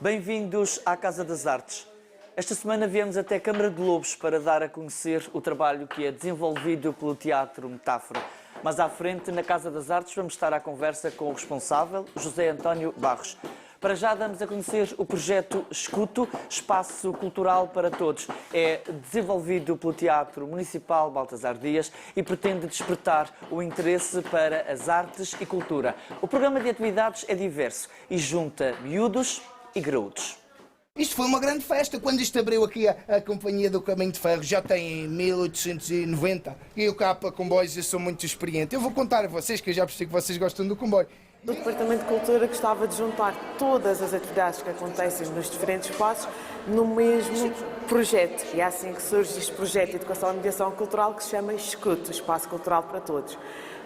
Bem-vindos à Casa das Artes. Esta semana viemos até a Câmara de Lobos para dar a conhecer o trabalho que é desenvolvido pelo Teatro Metáfora. Mas à frente, na Casa das Artes, vamos estar à conversa com o responsável, José António Barros. Para já damos a conhecer o projeto Escuto, Espaço Cultural para Todos. É desenvolvido pelo Teatro Municipal Baltasar Dias e pretende despertar o interesse para as artes e cultura. O programa de atividades é diverso e junta miúdos e graúdos. Isto foi uma grande festa. Quando isto abriu aqui a Companhia do Caminho de Ferro, já tem em 1890. E eu cá para comboios, eu sou muito experiente. Eu vou contar a vocês, que eu já percebi que vocês gostam do comboio. O Departamento de Cultura gostava de juntar todas as atividades que acontecem nos diferentes espaços no mesmo projeto. E é assim que surge este projeto de Educação e Mediação Cultural que se chama Escuto, Espaço Cultural para Todos.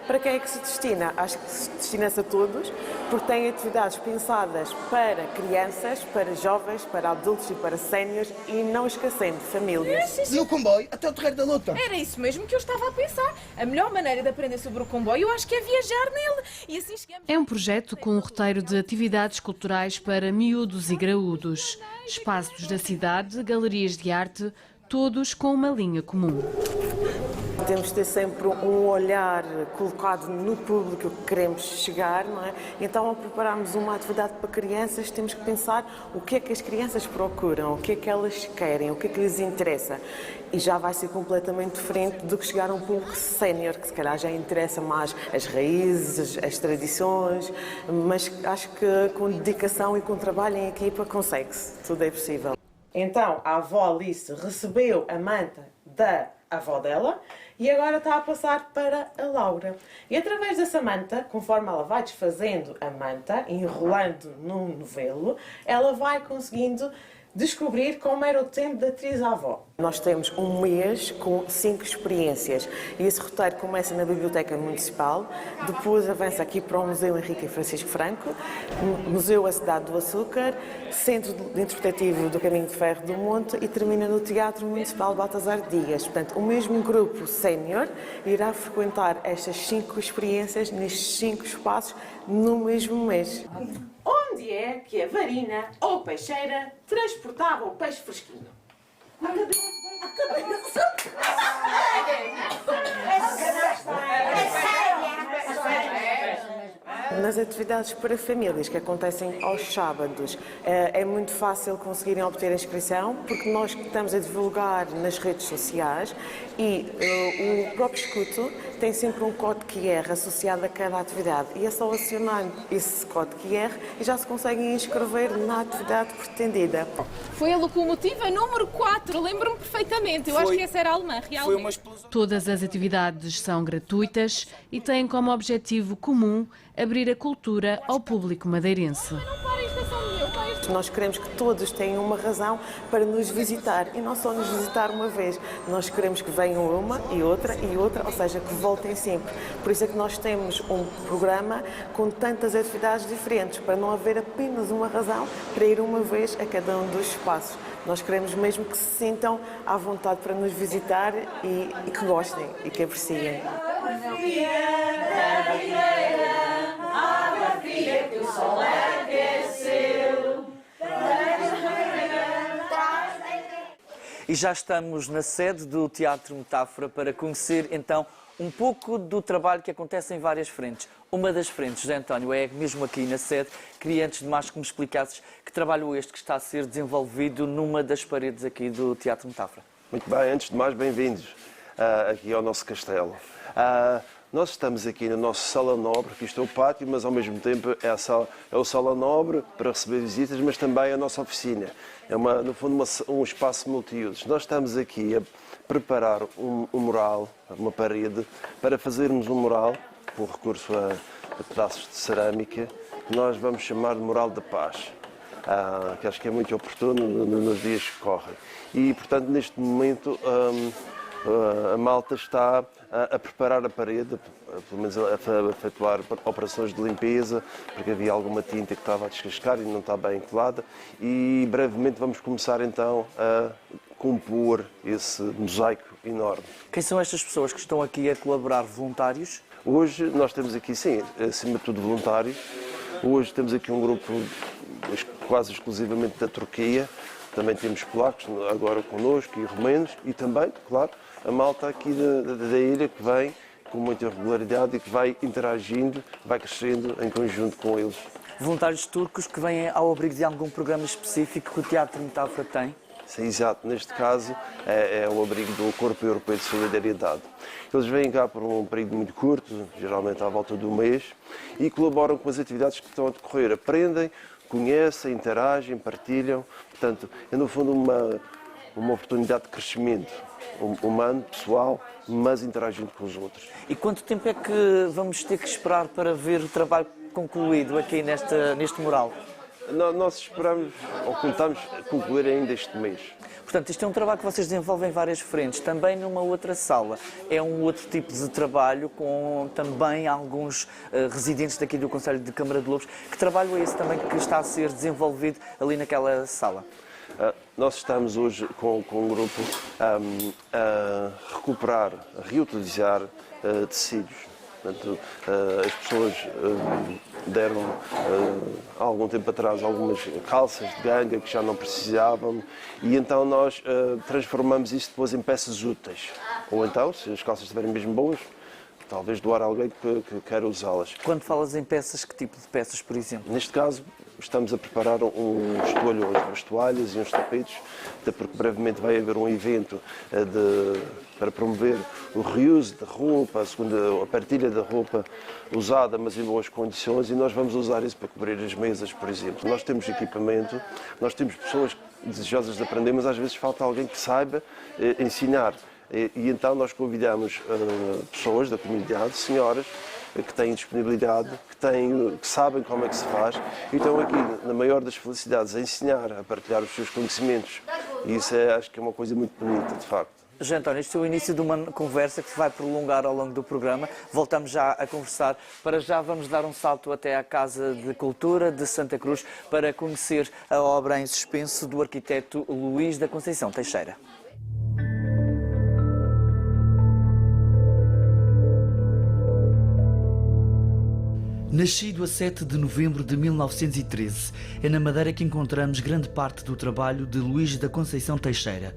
Para quem é que se destina? Acho que se destina-se a todos, porque tem atividades pensadas para crianças, para jovens, para adultos e para séniores e não esquecendo famílias. No comboio, até o Terreiro da Luta. Era isso mesmo que eu estava a pensar. A melhor maneira de aprender sobre o comboio, eu acho que é viajar nele. E assim chegamos... É um projeto com um roteiro de atividades culturais para miúdos e graúdos. Espaços da cidade, galerias de arte, todos com uma linha comum. Temos de ter sempre um olhar colocado no público que queremos chegar, não é? Então, ao prepararmos uma atividade para crianças, temos que pensar o que é que as crianças procuram, o que é que elas querem, o que é que lhes interessa. E já vai ser completamente diferente do que chegar a um público sénior, que se calhar já interessa mais as raízes, as tradições, mas acho que com dedicação e com trabalho em equipa consegue-se, tudo é possível. Então, a avó Alice recebeu a manta da avó dela e agora está a passar para a Laura. E através dessa manta, conforme ela vai desfazendo a manta, enrolando num novelo, ela vai conseguindo descobrir como era o tempo da atriz-avó. Nós temos um mês com 5 experiências e esse roteiro começa na Biblioteca Municipal, depois avança aqui para o Museu Henrique e Francisco Franco, Museu A Cidade do Açúcar, Centro Interpretativo do Caminho de Ferro do Monte e termina no Teatro Municipal Baltasar Dias. Portanto, o mesmo grupo sénior irá frequentar estas 5 experiências nestes 5 espaços no mesmo mês. Onde é que a varina ou peixeira transportava o peixe fresquinho? A cabeça. Nas atividades para famílias que acontecem aos sábados, é muito fácil conseguirem obter a inscrição, porque nós estamos a divulgar nas redes sociais e o próprio Escuto tem sempre um código QR associado a cada atividade e é só acionar esse código QR e já se conseguem inscrever na atividade pretendida. Foi a locomotiva número 4, lembro-me perfeitamente. Eu acho que essa era alemã, realmente. Todas as atividades são gratuitas e têm como objetivo comum abrir a cultura ao público madeirense. Nós queremos que todos tenham uma razão para nos visitar e não só nos visitar uma vez. Nós queremos que venham uma e outra, ou seja, que voltem sempre. Por isso é que nós temos um programa com tantas atividades diferentes, para não haver apenas uma razão para ir uma vez a cada um dos espaços. Nós queremos mesmo que se sintam à vontade para nos visitar e que gostem e que apreciem. E já estamos na sede do Teatro Metáfora para conhecer então um pouco do trabalho que acontece em várias frentes. Uma das frentes, José António, é mesmo aqui na sede. Queria antes de mais que me explicasses que trabalho este que está a ser desenvolvido numa das paredes aqui do Teatro Metáfora. Muito bem, antes de mais, bem-vindos aqui ao nosso castelo. Nós estamos aqui no nosso Sala Nobre, que isto é o pátio, mas ao mesmo tempo é o Sala Nobre para receber visitas, mas também a nossa oficina. É, no fundo, um espaço multiusos. Nós estamos aqui a preparar um mural, uma parede, para fazermos um mural, com recurso a pedaços de cerâmica, que nós vamos chamar de Mural da Paz, que acho que é muito oportuno nos dias que correm. E, portanto, neste momento, a malta está a preparar a parede, pelo menos a efetuar operações de limpeza, porque havia alguma tinta que estava a descascar e não está bem colada, e brevemente vamos começar então a compor esse mosaico enorme. Quem são estas pessoas que estão aqui a colaborar? Voluntários? Hoje nós temos aqui, sim, acima de tudo voluntários. Hoje temos aqui um grupo quase exclusivamente da Turquia. Também temos polacos agora connosco e romenos e também, claro, a malta aqui da ilha que vem com muita regularidade e que vai interagindo, vai crescendo em conjunto com eles. Voluntários turcos que vêm ao abrigo de algum programa específico que o Teatro Metáfora tem? Sim, exato. Neste caso é o abrigo do Corpo Europeu de Solidariedade. Eles vêm cá por um período muito curto, geralmente à volta de um mês, e colaboram com as atividades que estão a decorrer. Aprendem, conhecem, interagem, partilham. Portanto, é no fundo uma oportunidade de crescimento humano, pessoal, mas interagindo com os outros. E quanto tempo é que vamos ter que esperar para ver o trabalho concluído aqui neste mural? Nós esperamos, ou contamos, concluir ainda este mês. Portanto, isto é um trabalho que vocês desenvolvem em várias frentes, também numa outra sala. É um outro tipo de trabalho com também alguns residentes daqui do Conselho de Câmara de Lobos. Que trabalho é esse também que está a ser desenvolvido ali naquela sala? Nós estamos hoje com um grupo a recuperar, a reutilizar tecidos. Portanto, as pessoas deram há algum tempo atrás algumas calças de ganga que já não precisavam e então nós transformamos isso depois em peças úteis. Ou então, se as calças estiverem mesmo boas, talvez doar a alguém que queira usá-las. Quando falas em peças, que tipo de peças, por exemplo? Neste caso, estamos a preparar uns toalhões, umas toalhas e uns tapetes, até porque brevemente vai haver um evento para promover o reuse da roupa, a partilha da roupa usada, mas em boas condições, e nós vamos usar isso para cobrir as mesas, por exemplo. Nós temos equipamento, nós temos pessoas desejosas de aprender, mas às vezes falta alguém que saiba ensinar. E então nós convidamos pessoas da comunidade, senhoras, que têm disponibilidade, que sabem como é que se faz, e estão aqui, na maior das felicidades, a ensinar, a partilhar os seus conhecimentos. E isso acho que é uma coisa muito bonita, de facto. José António, este é o início de uma conversa que se vai prolongar ao longo do programa. Voltamos já a conversar. Para já vamos dar um salto até à Casa de Cultura de Santa Cruz para conhecer a obra em suspenso do arquiteto Luís da Conceição Teixeira. Nascido a 7 de novembro de 1913, é na Madeira que encontramos grande parte do trabalho de Luís da Conceição Teixeira.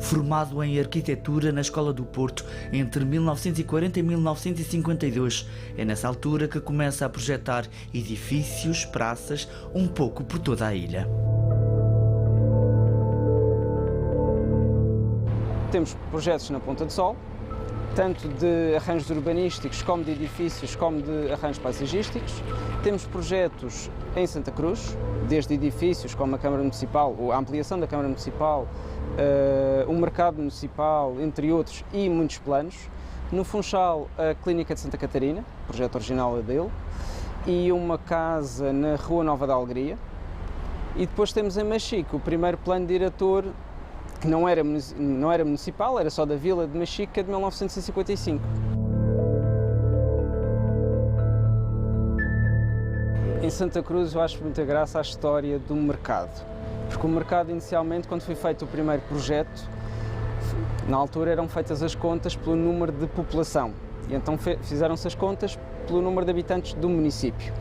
Formado em arquitetura na Escola do Porto entre 1940 e 1952, é nessa altura que começa a projetar edifícios, praças, um pouco por toda a ilha. Temos projetos na Ponta do Sol, tanto de arranjos urbanísticos, como de edifícios, como de arranjos paisagísticos. Temos projetos em Santa Cruz, desde edifícios como a Câmara Municipal, a ampliação da Câmara Municipal, o mercado municipal, entre outros, e muitos planos. No Funchal, a Clínica de Santa Catarina, o projeto original é dele, e uma casa na Rua Nova da Alegria. E depois temos em Machique o primeiro plano diretor, que não era municipal, era só da Vila de Machique, que é de 1955. Em Santa Cruz eu acho muita graça a história do mercado, porque o mercado inicialmente, quando foi feito o primeiro projeto, na altura eram feitas as contas pelo número de população, e então fizeram-se as contas pelo número de habitantes do município.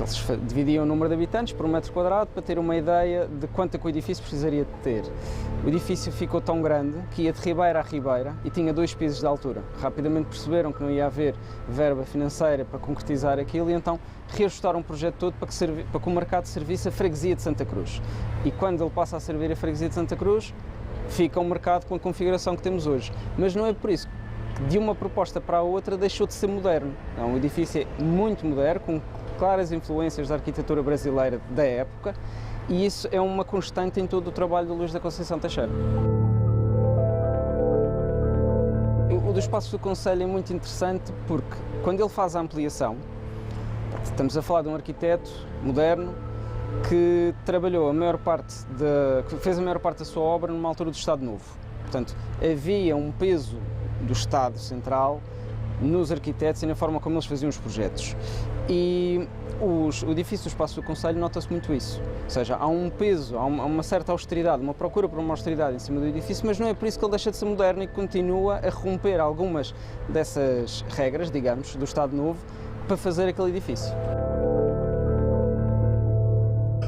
Eles dividiam o número de habitantes por um metro quadrado para ter uma ideia de quanto é que o edifício precisaria de ter. O edifício ficou tão grande que ia de ribeira a ribeira e tinha 2 pisos de altura. Rapidamente perceberam que não ia haver verba financeira para concretizar aquilo e então reajustaram o projeto todo para que o mercado servisse a freguesia de Santa Cruz. E quando ele passa a servir a freguesia de Santa Cruz, fica um mercado com a configuração que temos hoje. Mas não é por isso que de uma proposta para a outra deixou de ser moderno. É um edifício muito moderno, com claras influências da arquitetura brasileira da época, e isso é uma constante em todo o trabalho do Luís da Conceição Teixeira. O do espaço do Conselho é muito interessante porque, quando ele faz a ampliação, estamos a falar de um arquiteto moderno que trabalhou que fez a maior parte da sua obra numa altura do Estado Novo. Portanto, havia um peso do Estado Central nos arquitetos e na forma como eles faziam os projetos. E o edifício do Espaço do Conselho nota-se muito isso. Ou seja, há um peso, há uma certa austeridade, uma procura por uma austeridade em cima do edifício, mas não é por isso que ele deixa de ser moderno e continua a romper algumas dessas regras, digamos, do Estado Novo, para fazer aquele edifício.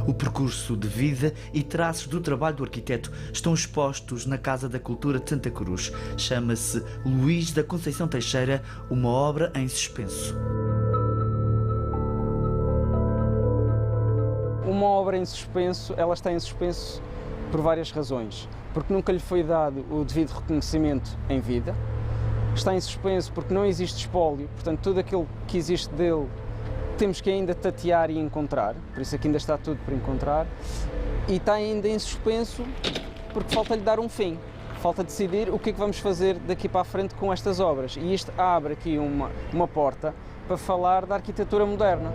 O percurso de vida e traços do trabalho do arquiteto estão expostos na Casa da Cultura de Santa Cruz. Chama-se Luís da Conceição Teixeira, uma obra em suspenso. Uma obra em suspenso, ela está em suspenso por várias razões. Porque nunca lhe foi dado o devido reconhecimento em vida. Está em suspenso porque não existe espólio, portanto tudo aquilo que existe dele temos que ainda tatear e encontrar, por isso aqui ainda está tudo por encontrar. E está ainda em suspenso porque falta-lhe dar um fim. Falta decidir o que é que vamos fazer daqui para a frente com estas obras. E isto abre aqui uma porta para falar da arquitetura moderna.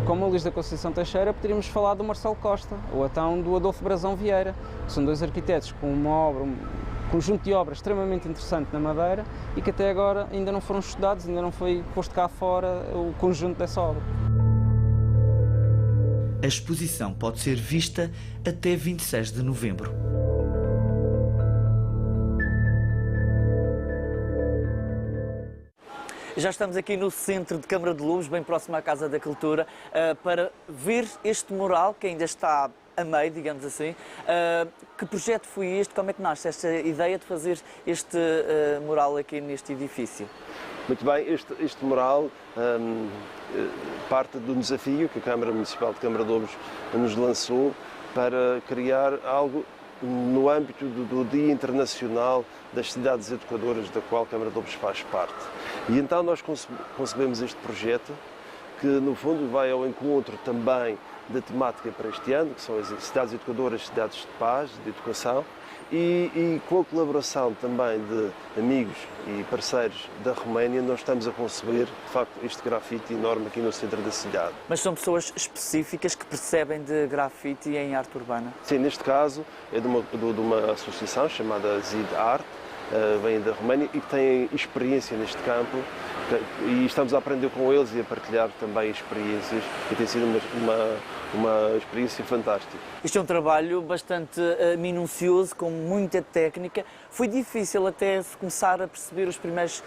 Como o Luís da Conceição Teixeira, poderíamos falar do Marcelo Costa ou então do Adolfo Brazão Vieira, que são dois arquitetos com uma obra, um conjunto de obras extremamente interessante na Madeira e que até agora ainda não foram estudados, ainda não foi posto cá fora o conjunto dessa obra. A exposição pode ser vista até 26 de novembro. Já estamos aqui no centro de Câmara de Lobos, bem próximo à Casa da Cultura, para ver este mural que ainda está a meio, digamos assim. Que projeto foi este? Como é que nasce esta ideia de fazer este mural aqui neste edifício? Muito bem, este mural parte do desafio que a Câmara Municipal de Câmara de Lobos nos lançou para criar algo no âmbito do Dia Internacional das Cidades Educadoras, da qual a Câmara de Lobos faz parte. E então nós concebemos este projeto, que no fundo vai ao encontro também da temática para este ano, que são as cidades educadoras, cidades de paz, de educação, e com a colaboração também de amigos e parceiros da Roménia, nós estamos a conceber, de facto, este grafite enorme aqui no centro da cidade. Mas são pessoas específicas que percebem de grafite em arte urbana? Sim, neste caso é de uma associação chamada Zid Art, vem da Roménia e que têm experiência neste campo, e estamos a aprender com eles e a partilhar também experiências, e tem sido uma experiência fantástica. Isto é um trabalho bastante minucioso, com muita técnica. Foi difícil até se começar a perceber os primeiros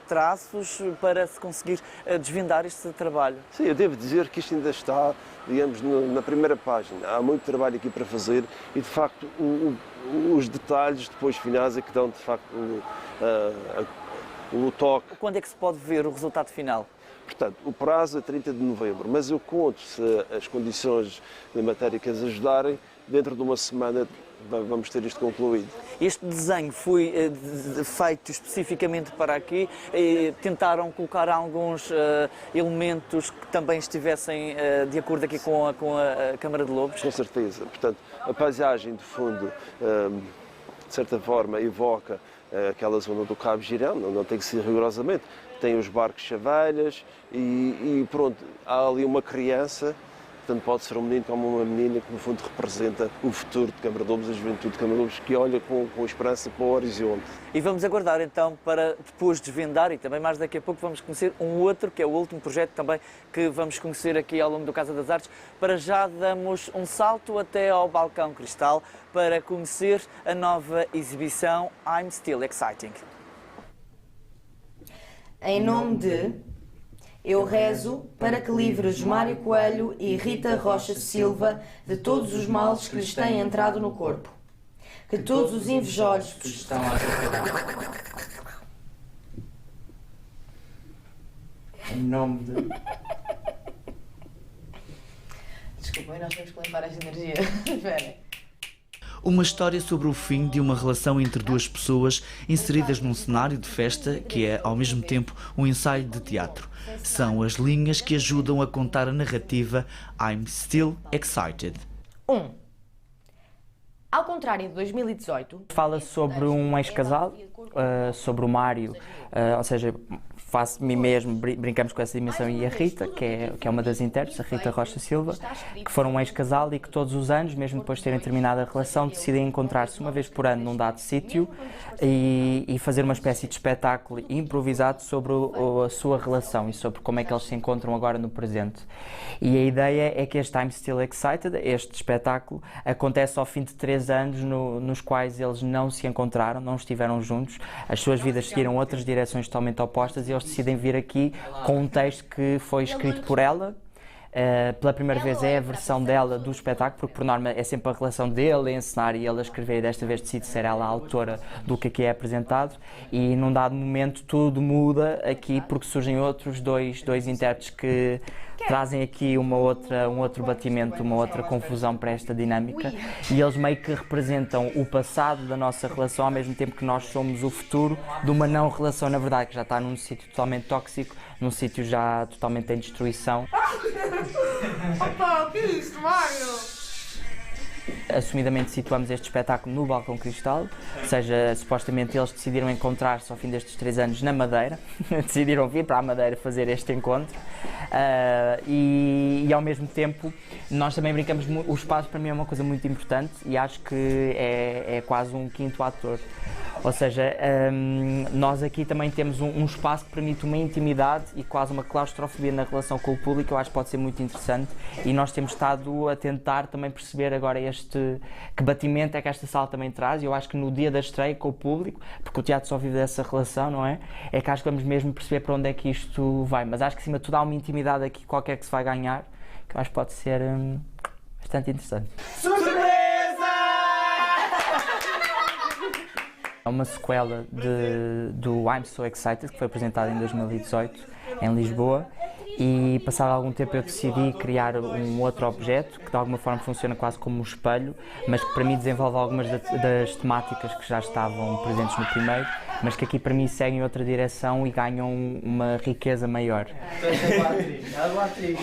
traços para se conseguir desvendar este trabalho? Sim, eu devo dizer que isto ainda está, digamos, na primeira página. Há muito trabalho aqui para fazer e, de facto, os detalhes depois finais é que dão, de facto, o toque. Quando é que se pode ver o resultado final? Portanto, o prazo é 30 de novembro, mas eu conto, se as condições climatéricas ajudarem, dentro de uma semana vamos ter isto concluído. Este desenho foi feito especificamente para aqui e tentaram colocar alguns elementos que também estivessem de acordo aqui com a Câmara de Lobos? Com certeza. Portanto, a paisagem de fundo, de certa forma, evoca aquela zona do Cabo Girão, não tem que ser rigorosamente. Tem os barcos chavelhas e pronto, há ali uma criança, tanto pode ser um menino como uma menina, que no fundo representa o futuro de Câmara de Lobos, a juventude de Câmara de Lobos, que olha com esperança para o horizonte. E vamos aguardar então para depois desvendar, e também mais daqui a pouco vamos conhecer um outro, que é o último projeto também que vamos conhecer aqui ao longo do Casa das Artes. Para já damos um salto até ao Balcão Cristal para conhecer a nova exibição I'm Still Exciting. Em nome de, eu rezo para que livres Mário Coelho e Rita Rocha Silva de todos os males que lhes têm entrado no corpo. Que todos os invejosos que estão a... Em nome de... Desculpem, nós temos que limpar esta energia. Espera. Uma história sobre o fim de uma relação entre duas pessoas inseridas num cenário de festa que é, ao mesmo tempo, um ensaio de teatro. São as linhas que ajudam a contar a narrativa I'm Still Excited. Ao contrário de 2018... Fala sobre um ex-casal, sobre o Mário, ou seja, faço mim mesmo, brincamos com essa dimensão, e a Rita, que é uma das intérpretes, a Rita Rocha Silva, que foram um ex-casal e que todos os anos, mesmo depois de terem terminado a relação, decidem encontrar-se uma vez por ano num dado sítio e fazer uma espécie de espetáculo improvisado sobre a sua relação e sobre como é que eles se encontram agora no presente. E a ideia é que este I'm Still Excited, este espetáculo, acontece ao fim de 3 anos nos quais eles não se encontraram, não estiveram juntos, as suas vidas seguiram outras direções totalmente opostas e eles decidem vir aqui com um texto que foi escrito por ela. Pela primeira vez é a versão dela do espetáculo, porque por norma é sempre a relação dele a encenar e ele a escrever, e desta vez decide ser ela a autora do que aqui é apresentado, e num dado momento tudo muda aqui porque surgem outros dois intérpretes que trazem aqui um outro batimento, uma outra confusão para esta dinâmica, e eles meio que representam o passado da nossa relação ao mesmo tempo que nós somos o futuro de uma não relação, na verdade, que já está num sítio totalmente tóxico, num sítio já totalmente em destruição. Opa, o que é isto, Mário? Assumidamente situamos este espetáculo no Balcão Cristal, ou seja, supostamente eles decidiram encontrar-se ao fim destes 3 anos na Madeira, decidiram vir para a Madeira fazer este encontro, e ao mesmo tempo nós também brincamos, o espaço para mim é uma coisa muito importante e acho que é quase um quinto ator. Ou seja, nós aqui também temos um espaço que permite uma intimidade e quase uma claustrofobia na relação com o público, eu acho que pode ser muito interessante, e nós temos estado a tentar também perceber agora que batimento é que esta sala também traz, e eu acho que no dia da estreia com o público, porque o teatro só vive dessa relação, não é? É que acho que vamos mesmo perceber para onde é que isto vai, mas acho que acima de tudo há uma intimidade aqui qualquer que se vai ganhar, que eu acho que pode ser bastante interessante. É uma sequela do I'm So Excited, que foi apresentado em 2018 em Lisboa, e passado algum tempo eu decidi criar um outro objeto que de alguma forma funciona quase como um espelho, mas que para mim desenvolve algumas das temáticas que já estavam presentes no primeiro, mas que aqui para mim seguem outra direção e ganham uma riqueza maior. É boa atriz.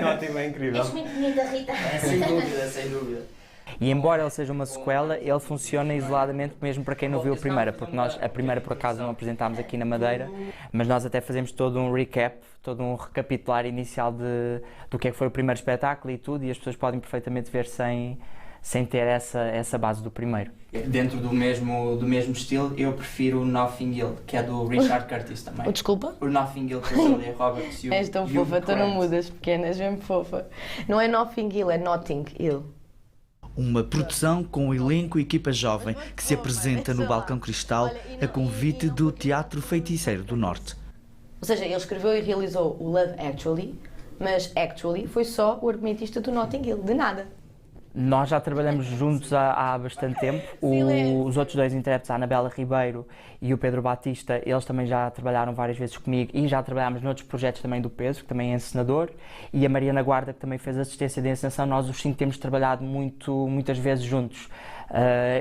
Ótimo, é incrível. És muito bonita, Rita. Sem dúvida, sem dúvida. E embora ele seja uma sequela, ele funciona isoladamente mesmo para quem não viu a primeira, porque nós a primeira por acaso não apresentámos aqui na Madeira, mas nós até fazemos todo um recap, todo um recapitular inicial do que é que foi o primeiro espetáculo e tudo, e as pessoas podem perfeitamente ver sem ter essa base do primeiro. Dentro do mesmo estilo, eu prefiro o Nothing Hill, que é do Richard Curtis também. Desculpa? O Nothing Hill com a Julia Roberts e o És tão Hugh fofa, tu não Grant. mudas, pequenas, mesmo fofa. Não é Nothing Hill, é Notting Hill. Uma produção com elenco e equipa jovem que se apresenta no Balcão Cristal a convite do Teatro Feiticeiro do Norte. Ou seja, ele escreveu e realizou o Love Actually, mas Actually foi só o argumentista do Notting Hill, de nada. Nós já trabalhamos juntos há bastante tempo. Os outros dois intérpretes, a Anabela Ribeiro e o Pedro Batista, eles também já trabalharam várias vezes comigo e já trabalhámos noutros projetos também do Pedro, que também é encenador, e a Mariana Guarda, que também fez assistência de encenação. Nós os 5 temos trabalhado muitas vezes juntos.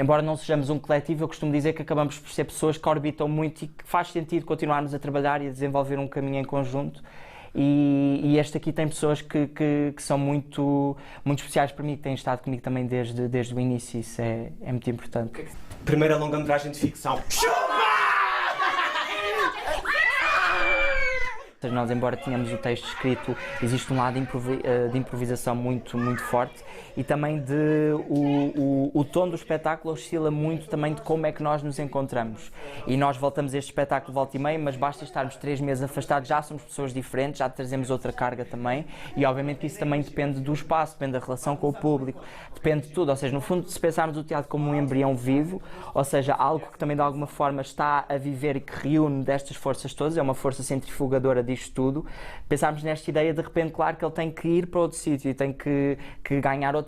Embora não sejamos um coletivo, eu costumo dizer que acabamos por ser pessoas que orbitam muito e que faz sentido continuarmos a trabalhar e a desenvolver um caminho em conjunto. E este aqui tem pessoas que são muito especiais para mim, que têm estado comigo também desde o início, isso é muito importante. Primeira longa-metragem de ficção. Nós, embora tenhamos o texto escrito, existe um lado de improvisação muito forte, e também o tom do espetáculo oscila muito também de como é que nós nos encontramos. E nós voltamos a este espetáculo volta e meia, mas basta estarmos 3 meses afastados, já somos pessoas diferentes, já trazemos outra carga também, e obviamente que isso também depende do espaço, depende da relação com o público, depende de tudo. Ou seja, no fundo, se pensarmos o teatro como um embrião vivo, ou seja, algo que também de alguma forma está a viver e que reúne destas forças todas, é uma força centrifugadora disto tudo, pensarmos nesta ideia, de repente, claro que ele tem que ir para outro sítio e tem que ganhar outra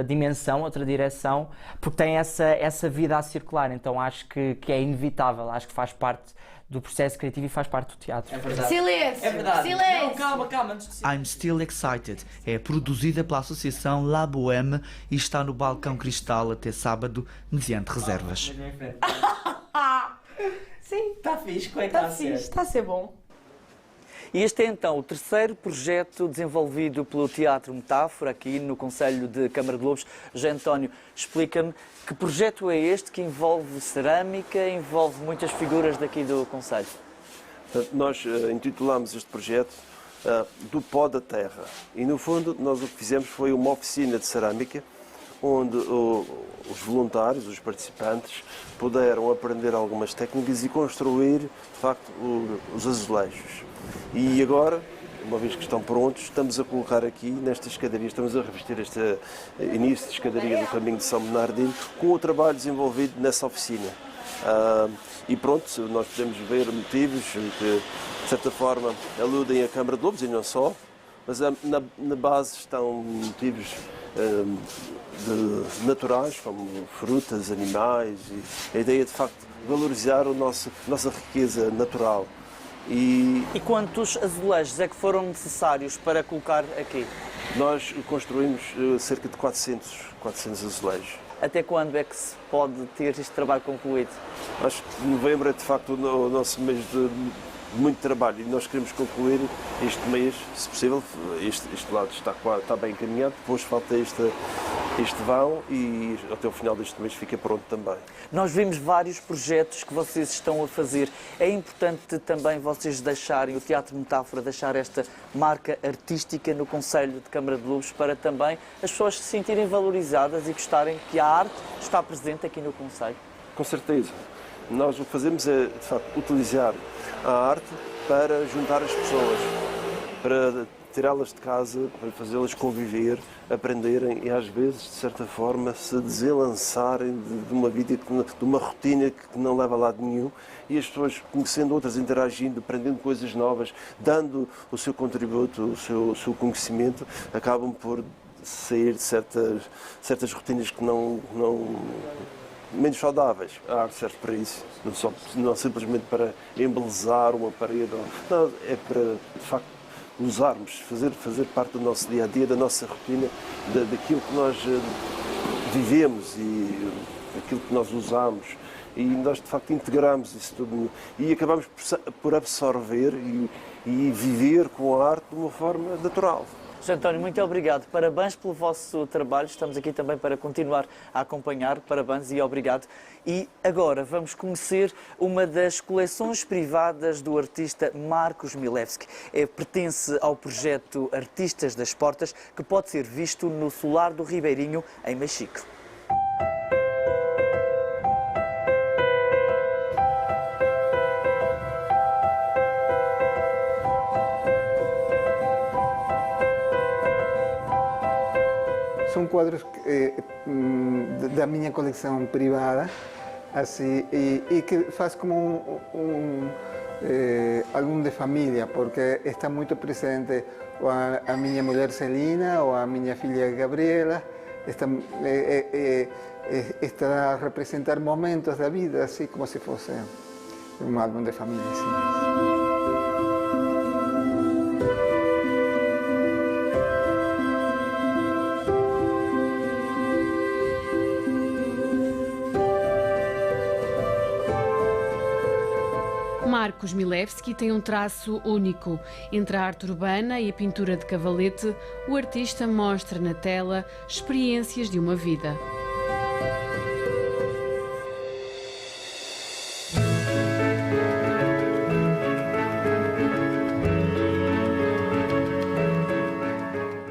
dimensão, outra direção, porque tem essa vida a circular. Então acho que é inevitável, acho que faz parte do processo criativo e faz parte do teatro. É verdade. Silêncio! É verdade. Silêncio! Não, calma, antes de... I'm Still Excited é produzida pela Associação La Bohème e está no Balcão Cristal até sábado, mediante reservas. Sim, Está fixe, como é que está a está ser? fixe, está a ser bom. E este é então o terceiro projeto desenvolvido pelo Teatro Metáfora, aqui no Conselho de Câmara de Lobos. José António, explica-me que projeto é este que envolve cerâmica, envolve muitas figuras daqui do Conselho? Nós intitulamos este projeto do pó da terra, e no fundo nós o que fizemos foi uma oficina de cerâmica onde os voluntários, os participantes, puderam aprender algumas técnicas e construir, de facto, os azulejos. E agora, uma vez que estão prontos, estamos a colocar aqui nesta escadaria, estamos a revestir este início de escadaria do caminho de São Bernardino com o trabalho desenvolvido nessa oficina. E pronto, nós podemos ver motivos que, de certa forma, aludem à Câmara de Lobos e não só, mas na base estão motivos naturais, como frutas, animais, e a ideia de facto de valorizar a nossa riqueza natural. E quantos azulejos é que foram necessários para colocar aqui? Nós construímos cerca de 400 azulejos. Até quando é que se pode ter este trabalho concluído? Acho que novembro é de facto o nosso mês de muito trabalho e nós queremos concluir este mês, se possível. Este lado está bem encaminhado, depois falta este vão e até o final deste mês fica pronto também. Nós vimos vários projetos que vocês estão a fazer. É importante também vocês deixarem, o Teatro Metáfora, deixar esta marca artística no Conselho de Câmara de Lobos para também as pessoas se sentirem valorizadas e gostarem que a arte está presente aqui no Conselho. Com certeza. Nós o que fazemos é, de facto, utilizar a arte para juntar as pessoas, para tirá-las de casa, para fazê-las conviver, aprenderem e, às vezes, de certa forma, se desenlaçarem de uma vida, de uma rotina que não leva a lado nenhum e as pessoas, conhecendo outras, interagindo, aprendendo coisas novas, dando o seu contributo, o seu conhecimento, acabam por sair de certas rotinas que não menos saudáveis. A arte serve para isso, não simplesmente para embelezar uma parede, não, é para, de facto, usarmos, fazer parte do nosso dia-a-dia, da nossa rotina, daquilo que nós vivemos e daquilo que nós usamos. E nós, de facto, integramos isso tudo e acabamos por absorver e viver com a arte de uma forma natural. José António, muito obrigado. Parabéns pelo vosso trabalho. Estamos aqui também para continuar a acompanhar. Parabéns e obrigado. E agora vamos conhecer uma das coleções privadas do artista Marcos Milewski. Pertence ao projeto Artistas das Portas, que pode ser visto no Solar do Ribeirinho, em Mexico. São quadros da minha coleção privada, assim, e que faz como um álbum de família, porque está muito presente a minha mulher Celina ou a minha filha Gabriela. Está a representar momentos da vida, assim como se fosse um álbum de família. Assim. Marcos Milewski tem um traço único. Entre a arte urbana e a pintura de cavalete, o artista mostra na tela experiências de uma vida.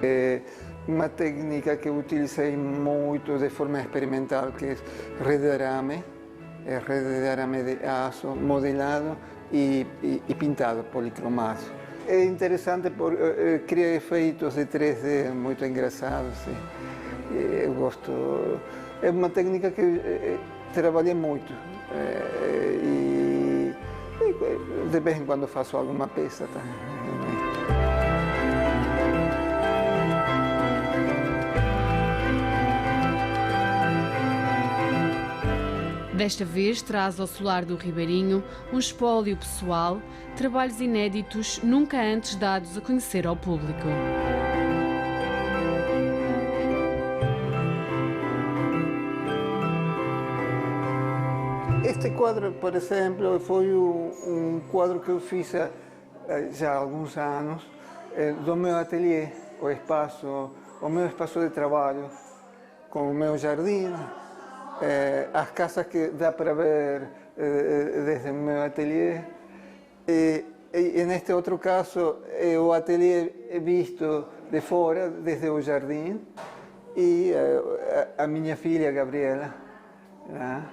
É uma técnica que eu utilizei muito de forma experimental, que é rede de arame de aço modelado e pintado, policromado. É interessante porque cria efeitos de 3D muito engraçados. Eu gosto. É uma técnica que eu trabalhei muito e de vez em quando faço alguma peça também. Desta vez traz ao Solar do Ribeirinho um espólio pessoal, trabalhos inéditos nunca antes dados a conhecer ao público. Este quadro, por exemplo, foi um quadro que eu fiz já há alguns anos do meu ateliê, o meu espaço de trabalho, com o meu jardim. As casas que dá para ver desde o meu ateliê. E neste outro caso, o ateliê é visto de fora, desde o jardim, e a minha filha, Gabriela. Né?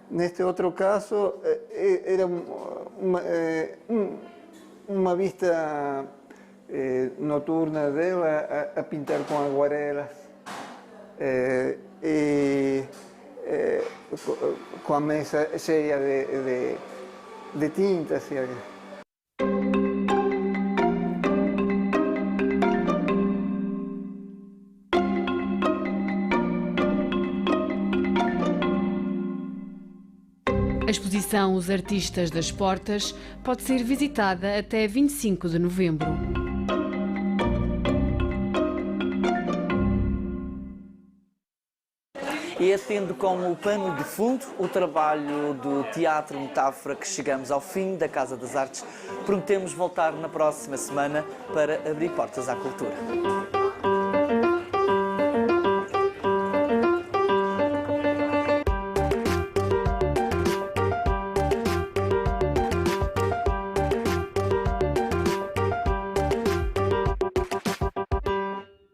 Neste outro caso, era uma vista noturna dela a pintar com aguarelas. com a mesa cheia de tintas. A exposição Os Artistas das Portas pode ser visitada até 25 de novembro. E é tendo como pano de fundo o trabalho do Teatro Metáfora que chegamos ao fim da Casa das Artes. Prometemos voltar na próxima semana para abrir portas à cultura.